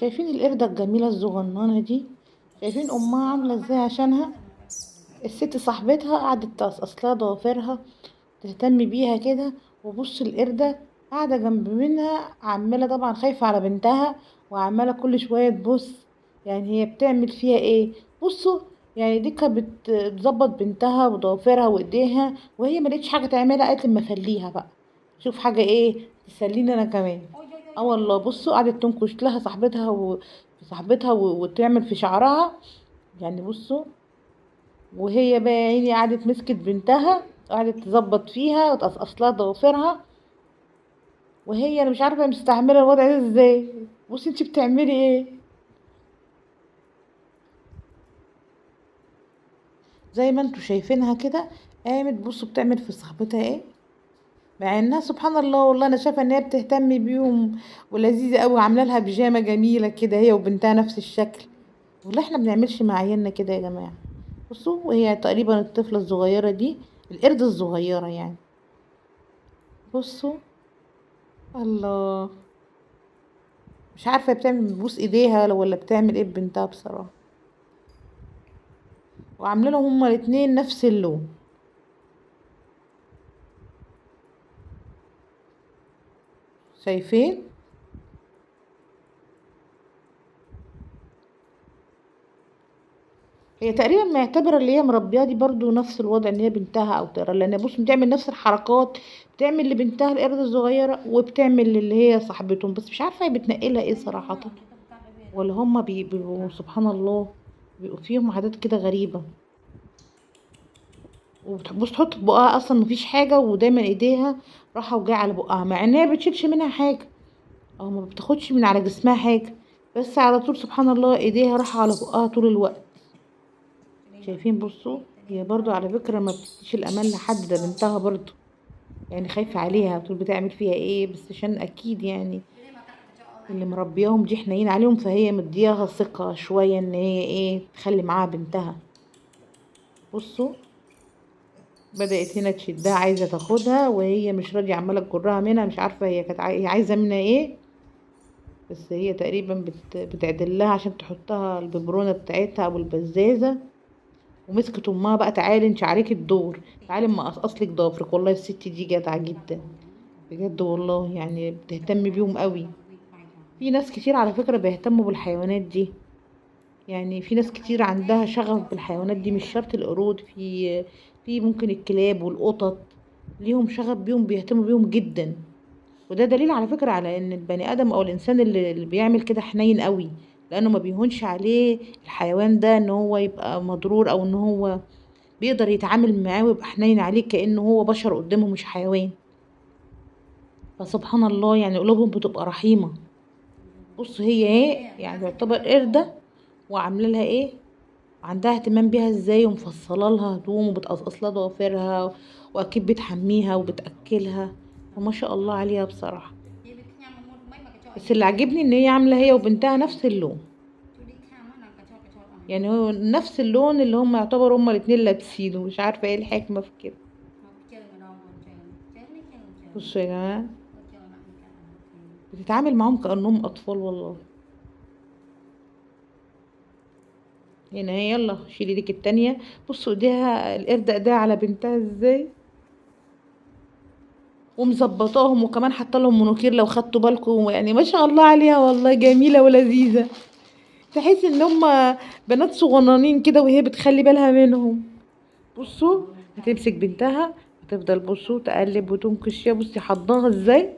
شايفين القردة الجميلة الصغننة دي؟ شايفين امها عاملة ازاي عشانها؟ الست صاحبتها قعدت تقصقص لها ضوافرها، تهتم بيها كده. وبص القردة قاعدة جنب منها، عمالة طبعا خايفة على بنتها، وعمالة كل شوية تبص يعني هي بتعمل فيها ايه. بصوا، يعني دي كانت بتظبط بنتها وضوافرها وايديها، وهي ملقتش حاجة تعملها قالت لما اسليها بقى، شوف حاجة ايه تسليني انا كمان. اه والله بصوا قعدت تنكش لها صاحبتها وتعمل في شعرها. يعني بصوا، وهي بقى يا عيني قعدت مسكت بنتها، قعدت تظبط فيها وتقصقص لها ضوافرها، وهي انا مش عارفه مستحمله الوضع ده ازاي. بصي انت بتعملي ايه؟ زي ما انتوا شايفينها كده، قامت بصوا بتعمل في صاحبتها ايه، مع انها سبحان الله والله انا شايفه ان هي بتهتم بيهم ولذيذه قوي، عامله لها بيجامه جميله كده هي وبنتها نفس الشكل. والله احنا بنعملش مع عيالنا كده يا جماعه. بصوا وهي تقريبا الطفله الصغيره دي، القردة الصغيره يعني. بصوا، الله، مش عارفة بتعمل بتبوس ايديها ولا بتعمل ايه ببنتها بصراحة. وعامله لهم هما الاتنين نفس اللون. شايفين؟ هي تقريبا معتبرة اللي هي مربية دي برضو نفس الوضع ان هي بنتها او تقرا، لان بص بتعمل نفس الحركات، بتعمل لبنتها القردة الصغيرة وبتعمل اللي هي صاحبتهم، بس مش عارفة هي بتنقلها ايه صراحة. ولا هما بيبقوا سبحان الله بيبقوا فيهم عادات كده غريبة. وبتبص تحط في بقها اصلا مفيش حاجة، ودايما ايديها راحة وجاية على بقها، مع ان هي بتشيلش منها حاجة او ما بتاخدش من على جسمها حاجة، بس على طول سبحان الله ايديها رايحة على بقها طول الوقت. شايفين؟ بصوا هي برضو على فكرة ما بتديش الامان لحد، ده بنتها برضو يعني خايفة عليها طول بتعمل فيها ايه، بس عشان اكيد يعني اللي مربياهم دي حنين عليهم، فهي مدياها ثقة شوية ان هي ايه تخلي معاها بنتها. بصوا بدأت هنا تشدها عايزة تاخدها، وهي مش راضية عمالة تجرها منها، مش عارفة هي كانت هي عايزة منها ايه، بس هي تقريبا بتعدل لها عشان تحطها الببرونة بتاعتها او البزازة. ومسكت امها بقى، تعالي انت عليكي الدور، تعالي اما اقصقصلك ضفرك. والله الست دي جدعة جدا بجد والله، يعني بتهتم بيهم قوي. في ناس كتير على فكرة بيهتموا بالحيوانات دي، يعني في ناس كتير عندها شغف بالحيوانات دي، مش شرط القرود، في ممكن الكلاب والقطط ليهم شغف بيهم، بيهتموا بيهم جدا. وده دليل على فكرة على ان البني ادم او الانسان اللي بيعمل كده حنين قوي، لانه ما بيهونش عليه الحيوان ده ان هو يبقى مضرور، او ان هو بيقدر يتعامل معاه ويبقى حنين عليه كأنه هو بشر قدامه مش حيوان. فسبحان الله يعني قلوبهم بتبقى رحيمة. بص هي ايه يعني تعتبر قردة، وعامله لها ايه، عندها اهتمام بيها ازاي، ومفصله لها هدوم وبتقصقص لها ضوافرها، واكيد بتحميها وبتاكلها، وما شاء الله عليها بصراحه. بس اللي عجبني ان هي عامله هي وبنتها نفس اللون، يعني هو نفس اللون اللي هم يعتبروا هما الاتنين لابسينه، مش عارفه ايه الحكمه في كده. بصوا يا جماعه بتتعامل معاهم كانهم اطفال والله. هنا هي يلا شيلي لك التانية. بصوا ايديها القردة ايديها على بنتها ازاي، ومظبطاهم، وكمان حاطه لهم منوكير لو خدتوا بالكم، يعني ما شاء الله عليها والله جميله ولذيذه. تحس ان هم بنات صغننين كده وهي بتخلي بالها منهم. بصوا هتمسك بنتها، هتفضل بصوا تقلب وتنكش فيها، بصي حضاها ازاي،